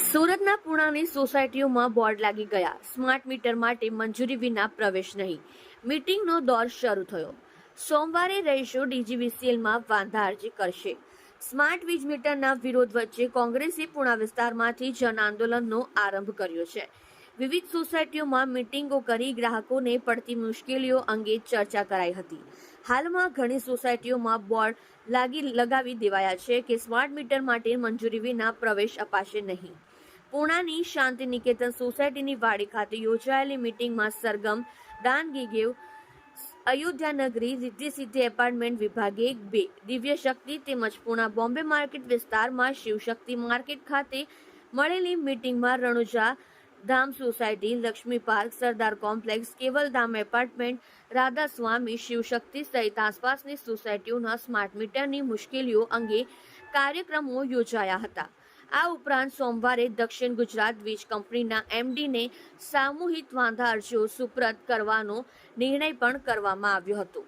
સુરતના પુણાની સોસાયટીઓમાં બોર્ડ લાગી ગયા. સ્માર્ટ મીટર માટે મંજૂરી વિના પ્રવેશ નહીં. મીટિંગનો દોર શરૂ થયો. સોમવારે રહીશો ડીજીવીસીએલમાં વાંધા અરજી કરશે. સ્માર્ટ વીજ મીટરના વિરોધ વચ્ચે કોંગ્રેસે પુણા વિસ્તારમાંથી જન આંદોલનનો આરંભ કર્યો છે. વિવિધ સોસાયટીઓમાં મીટિંગો કરી ગ્રાહકોને પડતી મુશ્કેલીઓ અંગે ચર્ચા કરાઈ હતી. હાલમાં ઘણી સોસાયટીઓમાં બોર્ડ લગાવી દેવાયા છે કે સ્માર્ટ મીટર માટે મંજૂરી વિના પ્રવેશ અપાશે નહીં. પુણાની શાંતિ નિકેતન સોસાયટીની વાડી ખાતે યોજાયેલી મીટિંગમાં સરગમ, દાનગીગેવ, અયોધ્યાનગરી, રિદ્ધિ સિદ્ધિ એપાર્ટમેન્ટ વિભાગે 2, દિવ્ય શક્તિ તેમજ પુણા બોમ્બે માર્કેટ વિસ્તારમાં શિવશક્તિ માર્કેટ ખાતે મળેલી મીટિંગમાં Ranuja Dham society, Laxmi park, Sardar complex, Kevaldham apartment, Radha Swami, Shivshakti સહિત આસપાસની સોસાયટીઓના સ્માર્ટ મીટરની મુશ્કેલીઓ અંગે કાર્યક્રમો યોજાયા હતા. આ ઉપરાંત સોમવારે દક્ષિણ ગુજરાત વીજ કંપનીના એમડીને સામૂહિક વાંધા અરજીઓ સુપરત કરવાનો નિર્ણય પણ કરવામાં આવ્યો હતો.